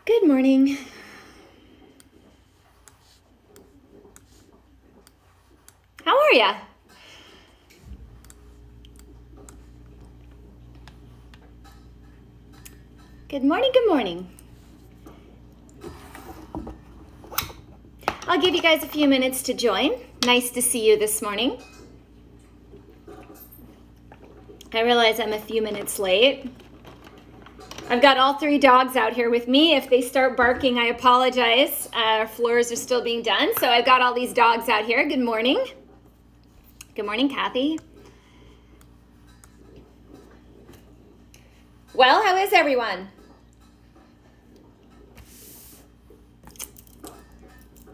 Good morning. How are ya? Good morning, good morning. I'll give you guys a few minutes to join. Nice to see you this morning. I realize I'm a few minutes late. I've got all three dogs out here with me. If they start barking, I apologize. Our floors are still being done, so I've got all these dogs out here. Good morning. Good morning, Kathy. Well, how is everyone?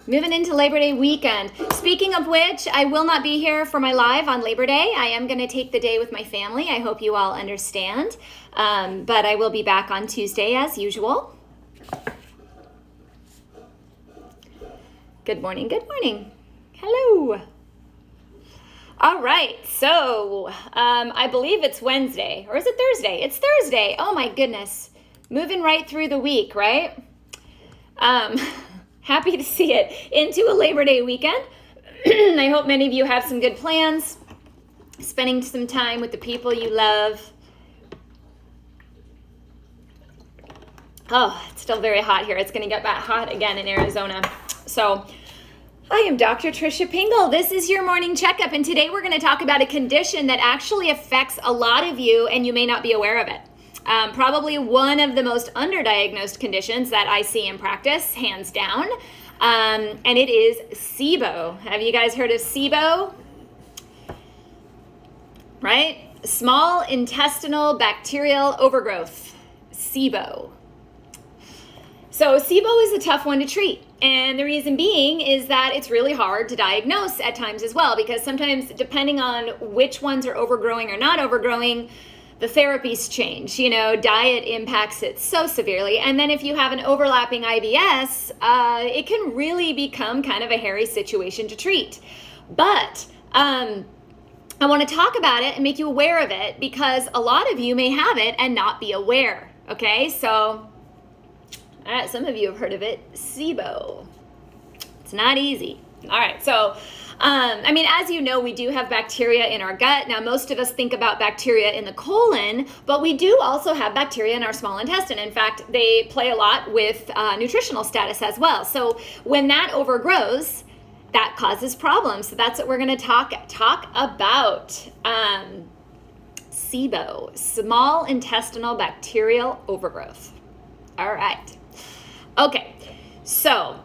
Moving into Labor Day weekend. Speaking of which, I will not be here for my live on Labor Day. I am going to take the day with my family. I hope you all understand. But I will be back on Tuesday as usual. Good morning, good morning. Hello. All right, so I believe it's Wednesday, or is it Thursday? It's Thursday. Oh my goodness. Moving right through the week, right? Happy to see it into a Labor Day weekend. I hope many of you have some good plans, spending some time with the people you love. Oh, it's still very hot here. It's going to get that hot again in Arizona. So I am Dr. Tricia Pingle. This is your morning checkup, and today we're going to talk about a condition that actually affects a lot of you, and you may not be aware of it. Probably one of the most underdiagnosed conditions that I see in practice, hands down, and it is SIBO. Have you guys heard of SIBO? Right? Small intestinal bacterial overgrowth, SIBO. So SIBO is a tough one to treat. And the reason being is that it's really hard to diagnose at times as well, because sometimes depending on which ones are overgrowing or not overgrowing, the therapies change. You know, diet impacts it so severely. And then if you have an overlapping IBS, it can really become kind of a hairy situation to treat. But I want to talk about it and make you aware of it, because a lot of you may have it and not be aware. Okay, so some of you have heard of it, SIBO. It's not easy. All right, so as you know, we do have bacteria in our gut. Now, most of us think about bacteria in the colon, but we do also have bacteria in our small intestine. In fact, they play a lot with nutritional status as well. So when that overgrows, that causes problems. So that's what we're going to talk about. SIBO, small intestinal bacterial overgrowth. All right. Okay, so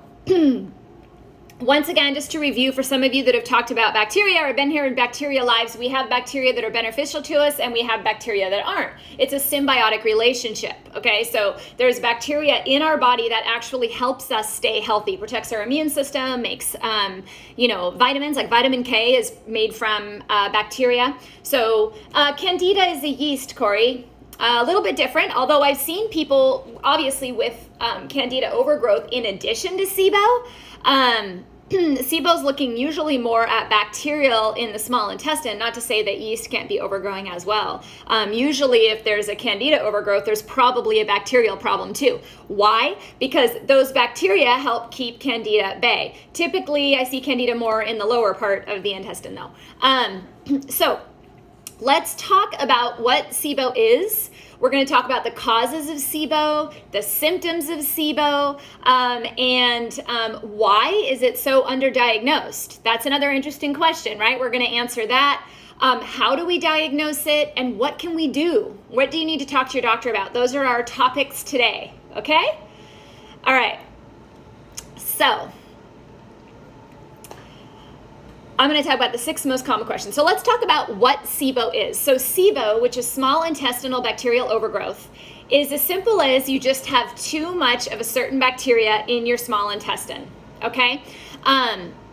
once again, just to review for some of you that have talked about bacteria or been here in bacteria lives, we have bacteria that are beneficial to us and we have bacteria that aren't. It's a symbiotic relationship, okay? So there's bacteria in our body that actually helps us stay healthy, protects our immune system, makes, vitamins, like vitamin K is made from bacteria. So Candida is a yeast, Corey. A little bit different, although I've seen people obviously with Candida overgrowth in addition to SIBO. SIBO's looking usually more at bacterial in the small intestine, not to say that yeast can't be overgrowing as well. Usually if there's a Candida overgrowth, there's probably a bacterial problem too. Why? Because those bacteria help keep Candida at bay. Typically, I see Candida more in the lower part of the intestine though. So let's talk about what SIBO is. We're going to talk about the causes of SIBO, the symptoms of SIBO, and why is it so underdiagnosed? That's another interesting question, right? We're going to answer that. How do we diagnose it, and what can we do? What do you need to talk to your doctor about? Those are our topics today, okay? All right. So I'm going to talk about the 6 most common questions. So let's talk about what SIBO is. So SIBO, which is small intestinal bacterial overgrowth, is as simple as you just have too much of a certain bacteria in your small intestine, okay?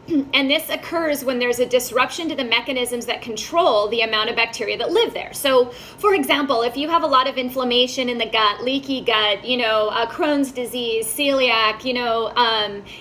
And this occurs when there's a disruption to the mechanisms that control the amount of bacteria that live there. So, for example, if you have a lot of inflammation in the gut, leaky gut, Crohn's disease, celiac,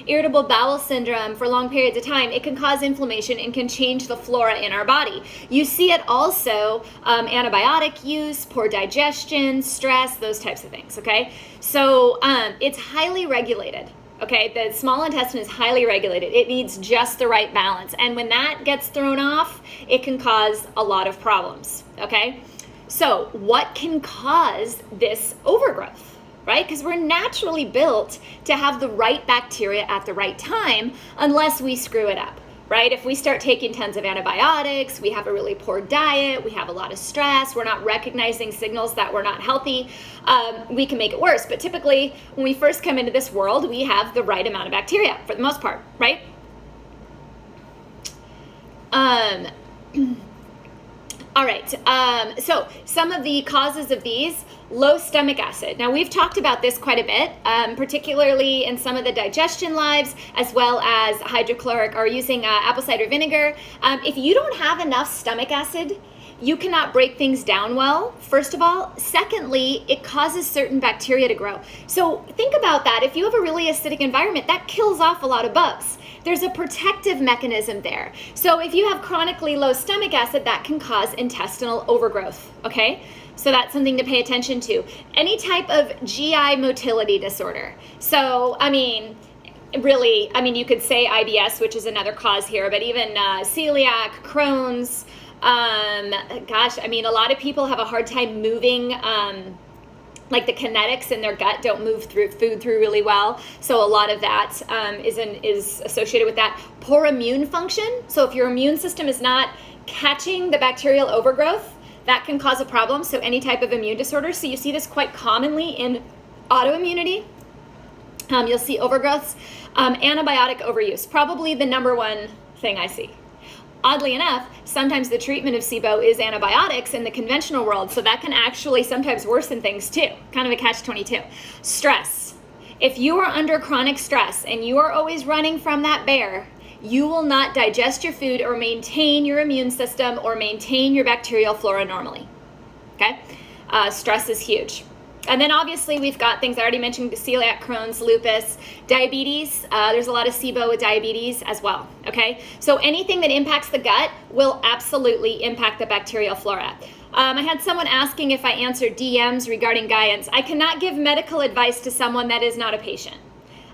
irritable bowel syndrome for long periods of time, it can cause inflammation and can change the flora in our body. You see it also, antibiotic use, poor digestion, stress, those types of things, okay? So it's highly regulated. Okay, the small intestine is highly regulated. It needs just the right balance. And when that gets thrown off, it can cause a lot of problems. Okay, so what can cause this overgrowth, right? Because we're naturally built to have the right bacteria at the right time, unless we screw it up, right? If we start taking tons of antibiotics, we have a really poor diet, we have a lot of stress, we're not recognizing signals that we're not healthy, we can make it worse. But typically, when we first come into this world, we have the right amount of bacteria for the most part, right? All right, so some of the causes of these: low stomach acid. Now, we've talked about this quite a bit, particularly in some of the digestion lives, as well as hydrochloric or using apple cider vinegar. If you don't have enough stomach acid, you cannot break things down well, first of all. Secondly, it causes certain bacteria to grow. So think about that. If you have a really acidic environment, that kills off a lot of bugs. There's a protective mechanism there. So if you have chronically low stomach acid, that can cause intestinal overgrowth, okay? So that's something to pay attention to. Any type of GI motility disorder. So, you could say IBS, which is another cause here, but even celiac, Crohn's, a lot of people have a hard time moving, like the kinetics in their gut don't move food through really well. So a lot of that is associated with that. Poor immune function. So if your immune system is not catching the bacterial overgrowth, that can cause a problem. So any type of immune disorder. So you see this quite commonly in autoimmunity. You'll see overgrowths. Antibiotic overuse, probably the number one thing I see. Oddly enough, sometimes the treatment of SIBO is antibiotics in the conventional world, so that can actually sometimes worsen things too. Kind of a catch-22. Stress. If you are under chronic stress and you are always running from that bear, you will not digest your food or maintain your immune system or maintain your bacterial flora normally. Okay? Stress is huge. And then obviously we've got things I already mentioned: celiac, Crohn's, lupus, diabetes. There's a lot of SIBO with diabetes as well, okay? So anything that impacts the gut will absolutely impact the bacterial flora. I had someone asking if I answered DMs regarding guidance. I cannot give medical advice to someone that is not a patient.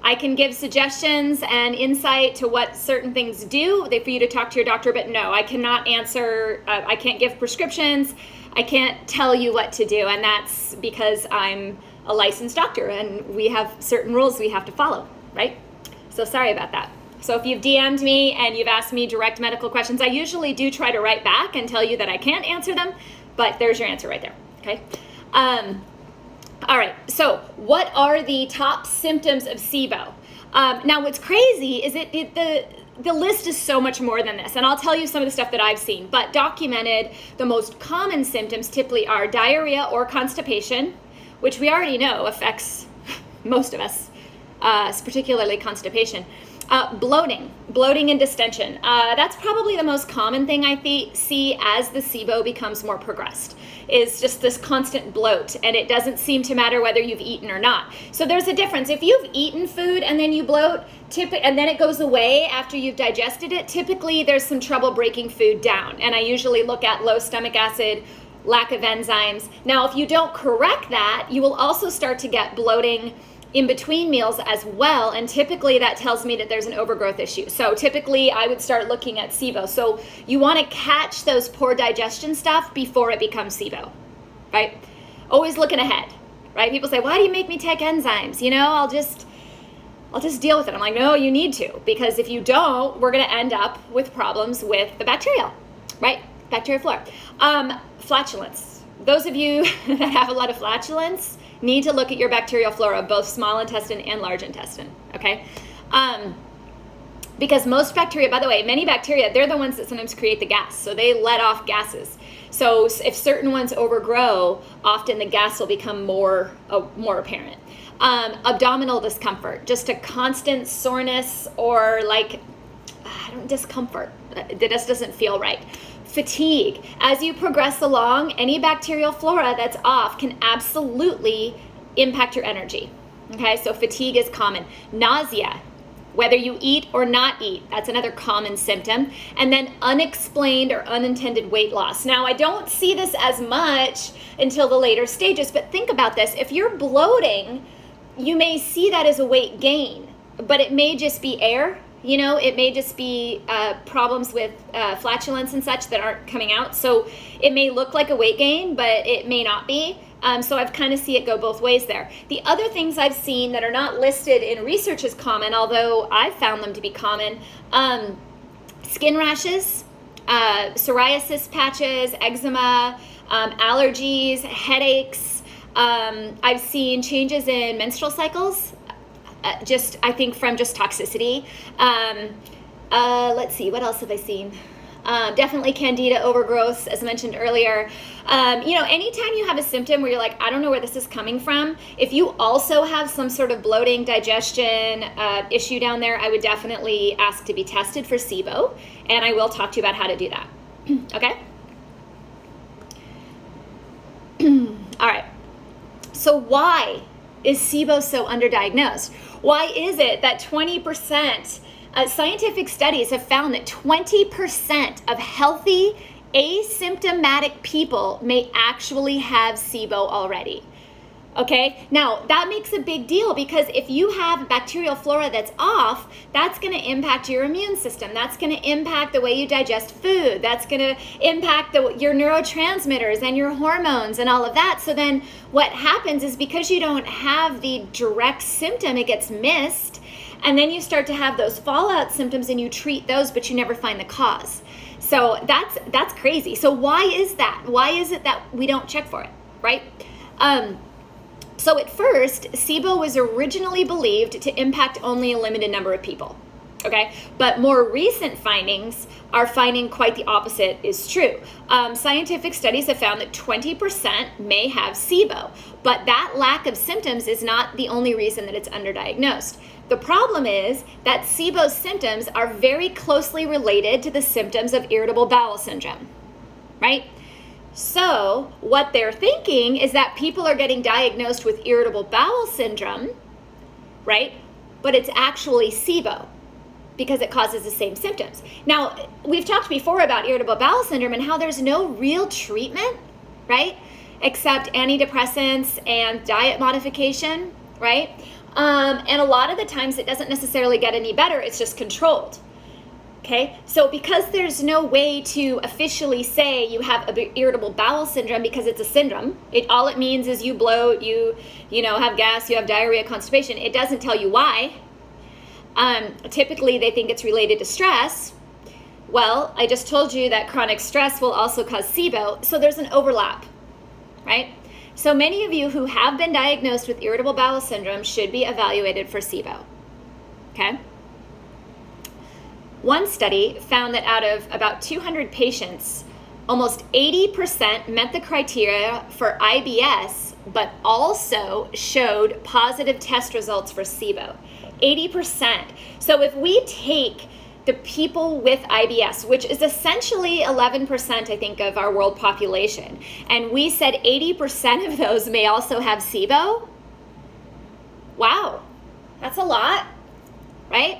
I can give suggestions and insight to what certain things do for you to talk to your doctor, but no, I cannot answer, I can't give prescriptions. I can't tell you what to do, and that's because I'm a licensed doctor and we have certain rules we have to follow, right? So sorry about that. So if you've DM'd me and you've asked me direct medical questions, I usually do try to write back and tell you that I can't answer them, but there's your answer right there, okay? All right, so what are the top symptoms of SIBO? Now what's crazy is the list is so much more than this, and I'll tell you some of the stuff that I've seen, but documented, the most common symptoms typically are diarrhea or constipation, which we already know affects most of us, particularly constipation. Bloating and distension. That's probably the most common thing I see as the SIBO becomes more progressed, is just this constant bloat, and it doesn't seem to matter whether you've eaten or not. So there's a difference. If you've eaten food and then you bloat, and then it goes away after you've digested it, typically there's some trouble breaking food down, and I usually look at low stomach acid, lack of enzymes. Now, if you don't correct that, you will also start to get bloating in between meals as well, and typically that tells me that there's an overgrowth issue. So typically I would start looking at SIBO. So you want to catch those poor digestion stuff before it becomes SIBO, right? Always looking ahead, right? People say, why do you make me take enzymes? I'll just deal with it. I'm like, no, you need to, because if you don't, we're going to end up with problems with the bacterial, right? Bacterial flora. Flatulence. Those of you that have a lot of flatulence need to look at your bacterial flora, both small intestine and large intestine, okay? Because most bacteria, by the way, many bacteria, they're the ones that sometimes create the gas, so they let off gases. So if certain ones overgrow, often the gas will become more apparent. Abdominal discomfort, just a constant soreness, or like, discomfort. That just doesn't feel right. Fatigue. As you progress along, any bacterial flora that's off can absolutely impact your energy. Okay, so fatigue is common. Nausea, whether you eat or not eat, that's another common symptom. And then unexplained or unintended weight loss. Now, I don't see this as much until the later stages, but think about this. If you're bloating, you may see that as a weight gain, but it may just be air. You know, it may just be problems with flatulence and such that aren't coming out. So it may look like a weight gain, but it may not be. So I've kind of see it go both ways there. The other things I've seen that are not listed in research as common, although I've found them to be common, skin rashes, psoriasis patches, eczema, allergies, headaches. I've seen changes in menstrual cycles. I think from just toxicity. Let's see, what else have I seen? Definitely candida overgrowth, as mentioned earlier. Anytime you have a symptom where you're like, I don't know where this is coming from, if you also have some sort of bloating, digestion issue down there, I would definitely ask to be tested for SIBO, and I will talk to you about how to do that. Okay? All right. So why is SIBO so underdiagnosed? Why is it that 20%, scientific studies have found that 20% of healthy asymptomatic people may actually have SIBO already? Okay, now that makes a big deal because if you have bacterial flora that's off, that's going to impact your immune system. That's going to impact the way you digest food. That's going to impact your neurotransmitters and your hormones and all of that. So then what happens is because you don't have the direct symptom, it gets missed. And then you start to have those fallout symptoms and you treat those, but you never find the cause. So that's crazy. So why is that? Why is it that we don't check for it, right? So at first, SIBO was originally believed to impact only a limited number of people, okay? But more recent findings are finding quite the opposite is true. Scientific studies have found that 20% may have SIBO, but that lack of symptoms is not the only reason that it's underdiagnosed. The problem is that SIBO's symptoms are very closely related to the symptoms of irritable bowel syndrome, right? So what they're thinking is that people are getting diagnosed with irritable bowel syndrome, right? But it's actually SIBO because it causes the same symptoms. Now, we've talked before about irritable bowel syndrome and how there's no real treatment, right? Except antidepressants and diet modification, right? And a lot of the times it doesn't necessarily get any better, it's just controlled. Okay, so because there's no way to officially say you have irritable bowel syndrome because it's a syndrome, all it means is you bloat, you have gas, you have diarrhea, constipation. It doesn't tell you why. Typically, they think it's related to stress. Well, I just told you that chronic stress will also cause SIBO, so there's an overlap, right? So many of you who have been diagnosed with irritable bowel syndrome should be evaluated for SIBO, okay? One study found that out of about 200 patients, almost 80% met the criteria for IBS, but also showed positive test results for SIBO. 80%. So if we take the people with IBS, which is essentially 11%, I think, of our world population, and we said 80% of those may also have SIBO, wow, that's a lot, right?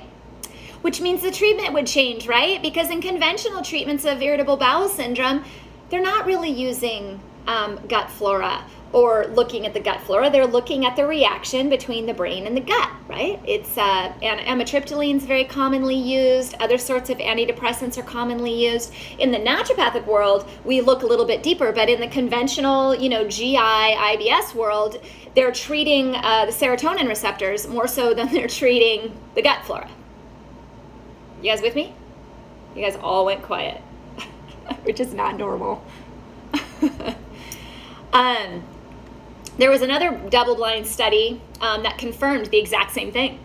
Which means the treatment would change, right? Because in conventional treatments of irritable bowel syndrome, they're not really using gut flora or looking at the gut flora. They're looking at the reaction between the brain and the gut, right? It's amitriptyline is very commonly used. Other sorts of antidepressants are commonly used. In the naturopathic world, we look a little bit deeper, but in the conventional, GI, IBS world, they're treating the serotonin receptors more so than they're treating the gut flora. You guys with me? You guys all went quiet, which is not normal. There was another double-blind study that confirmed the exact same thing.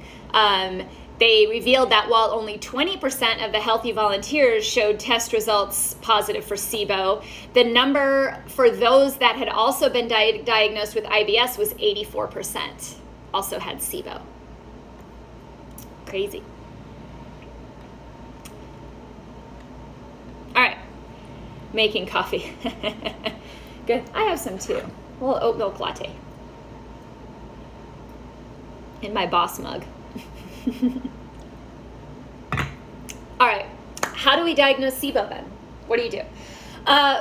They revealed that while only 20% of the healthy volunteers showed test results positive for SIBO, the number for those that had also been diagnosed with IBS was 84%, also had SIBO. Crazy. making coffee. Good. I have some too. A little oat milk latte in my boss mug. All right. How do we diagnose SIBO then? What do you do?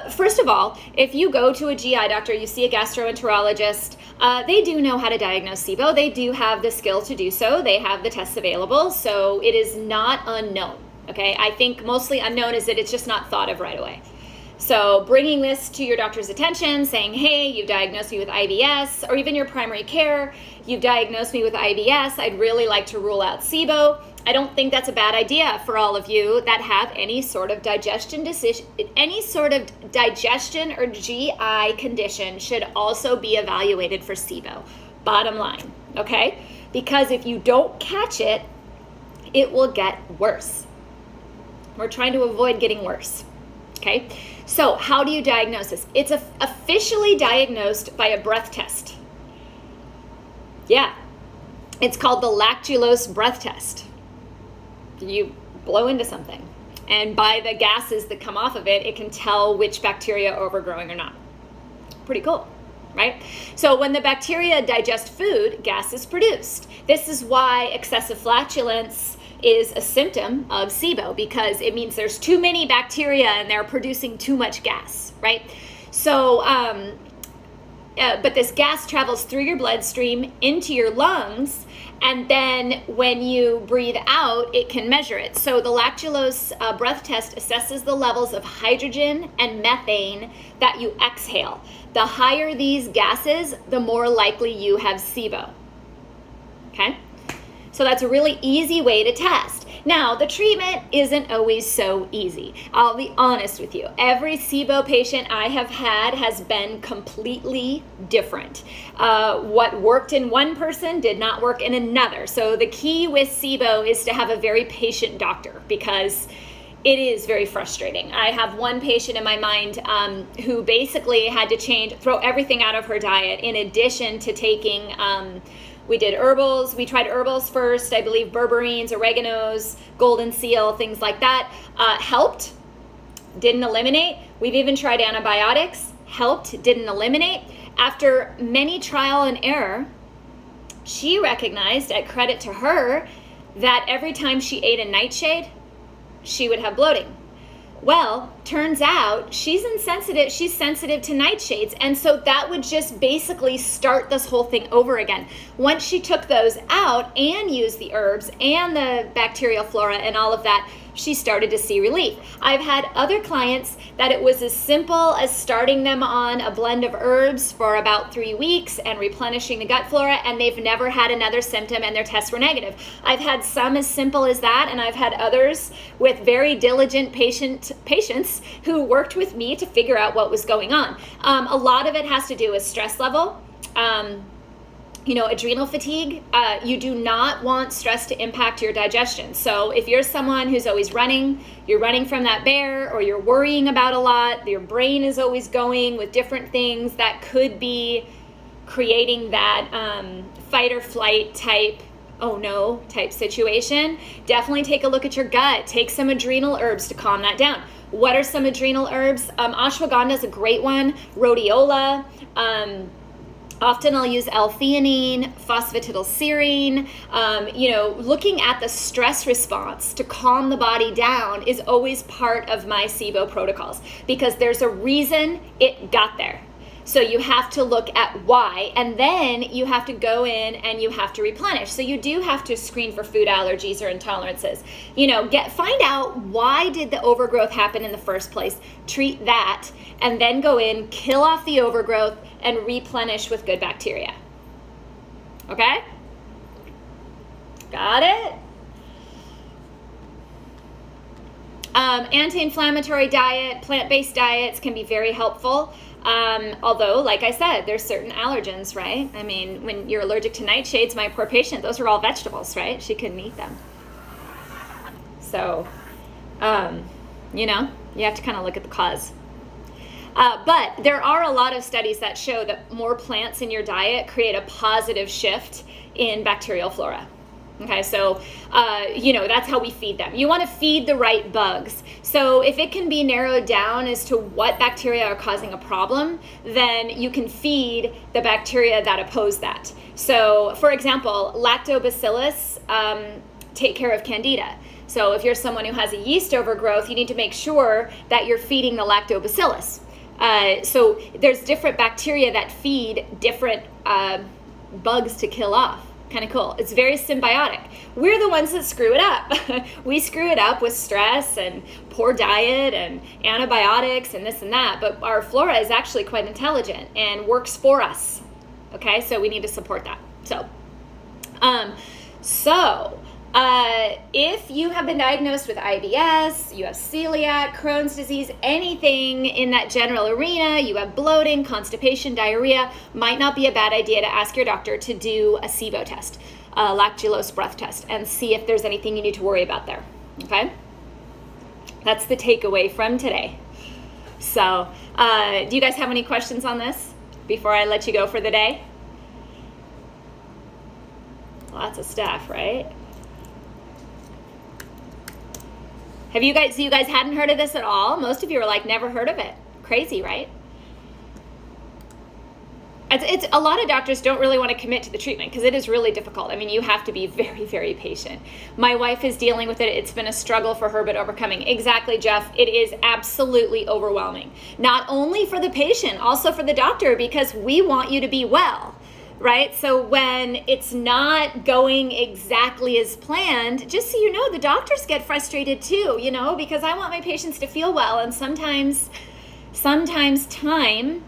First of all, if you go to a GI doctor, you see a gastroenterologist, they do know how to diagnose SIBO. They do have the skill to do so. They have the tests available, so it is not unknown, okay? I think mostly unknown is that it's just not thought of right away. So bringing this to your doctor's attention, saying, hey, you've diagnosed me with IBS, or even your primary care, you've diagnosed me with IBS, I'd really like to rule out SIBO. I don't think that's a bad idea for all of you that have any sort of digestion or GI condition should also be evaluated for SIBO. Bottom line, okay? Because if you don't catch it, it will get worse. We're trying to avoid getting worse, okay? So how do you diagnose this? It's officially diagnosed by a breath test. Yeah, it's called the lactulose breath test. You blow into something, and by the gases that come off of it, it can tell which bacteria are overgrowing or not. Pretty cool, right? So when the bacteria digest food, gas is produced. This is why excessive flatulence is a symptom of SIBO, because it means there's too many bacteria and they're producing too much gas, right? So, but this gas travels through your bloodstream into your lungs, and then when you breathe out, it can measure it. So the lactulose breath test assesses the levels of hydrogen and methane that you exhale. The higher these gases, the more likely you have SIBO. Okay? So that's a really easy way to test. Now, the treatment isn't always so easy. I'll be honest with you. Every SIBO patient I have had has been completely different. What worked in one person did not work in another. So the key with SIBO is to have a very patient doctor, because it is very frustrating. I have one patient in my mind who basically had to throw everything out of her diet in addition to taking we did herbals. We tried herbals first. I believe berberines, oreganos, golden seal, things like that. Helped, didn't eliminate. We've even tried antibiotics. Helped, didn't eliminate. After many trial and error, she recognized, at credit to her, that every time she ate a nightshade, she would have bloating. Well, turns out she's sensitive to nightshades, and so that would just basically start this whole thing over again. Once she took those out and used the herbs and the bacterial flora and all of that, she started to see relief. I've had other clients that it was as simple as starting them on a blend of herbs for about 3 weeks and replenishing the gut flora, and they've never had another symptom and their tests were negative. I've had some as simple as that, and I've had others with very diligent patients who worked with me to figure out what was going on. A lot of it has to do with stress level. Adrenal fatigue, you do not want stress to impact your digestion. So if you're someone who's always running, you're running from that bear, or you're worrying about a lot, your brain is always going with different things that could be creating that fight or flight type, oh no, type situation, definitely take a look at your gut. Take some adrenal herbs to calm that down. What are some adrenal herbs? Ashwagandha is a great one. Rhodiola. Often I'll use L-theanine, phosphatidylserine. Looking at the stress response to calm the body down is always part of my SIBO protocols, because there's a reason it got there. So you have to look at why, and then you have to go in and you have to replenish. So you do have to screen for food allergies or intolerances. Find out why did the overgrowth happen in the first place, treat that, and then go in, kill off the overgrowth, and replenish with good bacteria. Okay? Got it? Anti-inflammatory diet, plant-based diets can be very helpful. Although, like I said, there's certain allergens, right? I mean, when you're allergic to nightshades, my poor patient, those are all vegetables, right? She couldn't eat them. So, you have to kind of look at the cause. But there are a lot of studies that show that more plants in your diet create a positive shift in bacterial flora. Okay, so, that's how we feed them. You want to feed the right bugs. So if it can be narrowed down as to what bacteria are causing a problem, then you can feed the bacteria that oppose that. So, for example, lactobacillus take care of candida. So if you're someone who has a yeast overgrowth, you need to make sure that you're feeding the lactobacillus. So there's different bacteria that feed different bugs to kill off. Kind of cool. It's very symbiotic. We're the ones that screw it up. We screw it up with stress and poor diet and antibiotics and this and that, but our flora is actually quite intelligent and works for us. Okay, so we need to support that. If you have been diagnosed with IBS, you have celiac, Crohn's disease, anything in that general arena, you have bloating, constipation, diarrhea, might not be a bad idea to ask your doctor to do a SIBO test, a lactulose breath test, and see if there's anything you need to worry about there, okay? That's the takeaway from today. So, do you guys have any questions on this before I let you go for the day? Lots of stuff, right? So you guys hadn't heard of this at all? Most of you are like, never heard of it. Crazy, right? It's a lot of doctors don't really want to commit to the treatment because it is really difficult. I mean, you have to be very, very patient. My wife is dealing with it. It's been a struggle for her, but overcoming. Exactly, Jeff. It is absolutely overwhelming. Not only for the patient, also for the doctor, because we want you to be well. Right? So when it's not going exactly as planned, just so you know, the doctors get frustrated too, because I want my patients to feel well. And sometimes time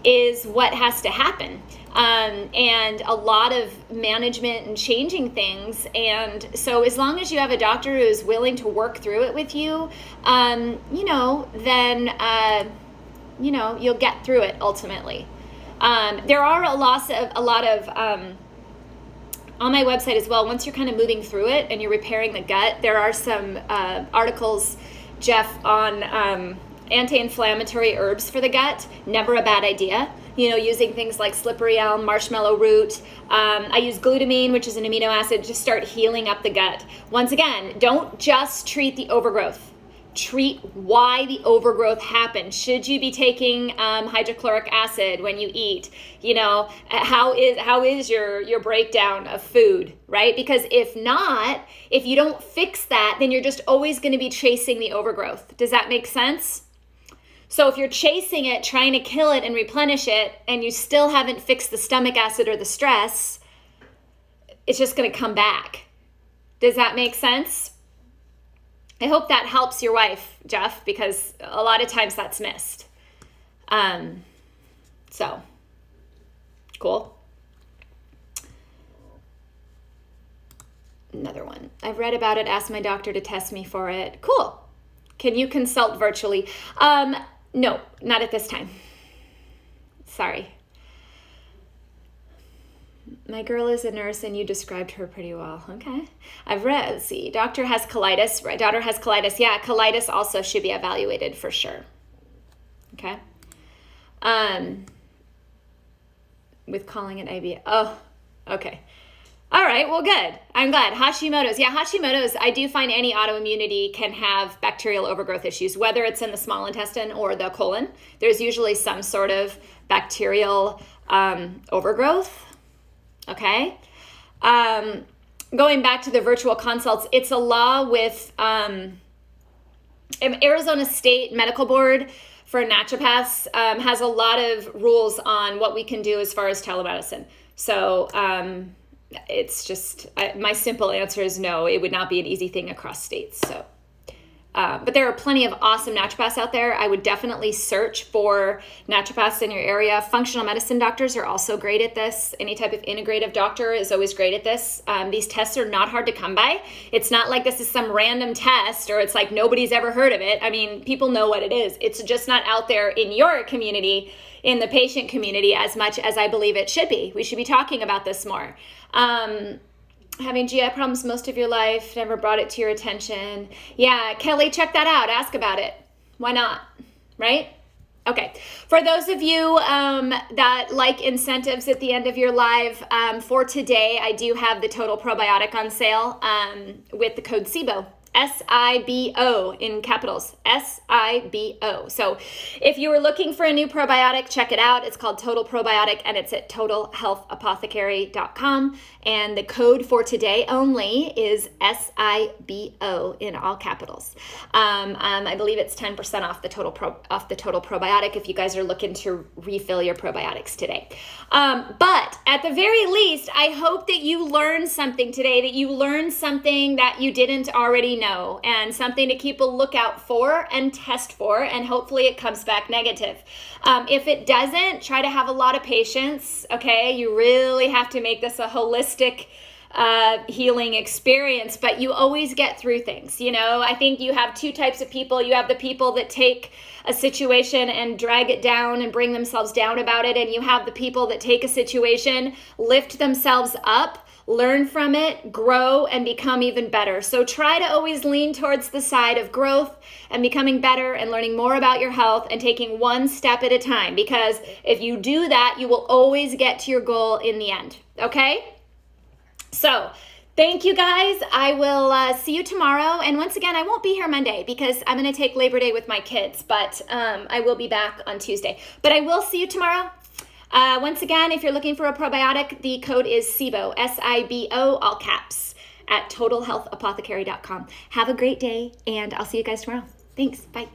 is what has to happen. And a lot of management and changing things. And so as long as you have a doctor who is willing to work through it with you, then, you'll get through it ultimately. There are a lot of on my website as well, once you're kind of moving through it and you're repairing the gut, there are some articles, Jeff, on anti-inflammatory herbs for the gut. Never a bad idea. Using things like slippery elm, marshmallow root. I use glutamine, which is an amino acid, to start healing up the gut. Once again, don't just treat the overgrowth. Treat why the overgrowth happened. Should you be taking hydrochloric acid when you eat? How is your breakdown of food, right? Because if you don't fix that, then you're just always going to be chasing the overgrowth. Does that make sense? So if you're chasing it, trying to kill it and replenish it, and you still haven't fixed the stomach acid or the stress, it's just going to come back. Does that make sense? I hope that helps your wife, Jeff, because a lot of times that's missed. So, cool. Another one. I've read about it, asked my doctor to test me for it. Cool. Can you consult virtually? No, not at this time. Sorry. My girl is a nurse and you described her pretty well. Okay. Let's see. Daughter has colitis. Right. Daughter has colitis. Yeah. Colitis also should be evaluated for sure. Okay. With calling it IBS. Oh, okay. All right. Well, good. I'm glad. Hashimoto's. Yeah. Hashimoto's. I do find any autoimmunity can have bacterial overgrowth issues, whether it's in the small intestine or the colon. There's usually some sort of bacterial overgrowth. Okay. Going back to the virtual consults, it's a law with Arizona State Medical Board for naturopaths has a lot of rules on what we can do as far as telemedicine. So it's just, my simple answer is no, it would not be an easy thing across states. So, but there are plenty of awesome naturopaths out there. I would definitely search for naturopaths in your area. Functional medicine doctors are also great at this. Any type of integrative doctor is always great at this. These tests are not hard to come by. It's not like this is some random test or it's like nobody's ever heard of it. I mean, people know what it is. It's just not out there in your community, in the patient community, as much as I believe it should be. We should be talking about this more. Having GI problems most of your life, never brought it to your attention. Yeah, Kelly, check that out. Ask about it. Why not? Right? Okay, for those of you that like incentives at the end of your live, for today, I do have the Total Probiotic on sale with the code SIBO. SIBO in capitals, SIBO. So if you were looking for a new probiotic, check it out. It's called Total Probiotic and it's at totalhealthapothecary.com. And the code for today only is SIBO in all capitals. I believe it's 10% off the total probiotic if you guys are looking to refill your probiotics today. But at the very least, I hope that you learned something today, that you learned something that you didn't already know, and something to keep a lookout for and test for, and hopefully it comes back negative. If it doesn't, try to have a lot of patience, okay? You really have to make this a holistic healing experience, but you always get through things. You know, I think you have two types of people. You have the people that take a situation and drag it down and bring themselves down about it, and you have the people that take a situation, lift themselves up, learn from it, grow, and become even better. So try to always lean towards the side of growth and becoming better and learning more about your health and taking one step at a time, because if you do that, you will always get to your goal in the end, okay? So thank you guys. I will see you tomorrow. And once again, I won't be here Monday because I'm going to take Labor Day with my kids, but I will be back on Tuesday. But I will see you tomorrow. Once again, if you're looking for a probiotic, the code is SIBO, SIBO, all caps, at totalhealthapothecary.com. Have a great day, and I'll see you guys tomorrow. Thanks. Bye.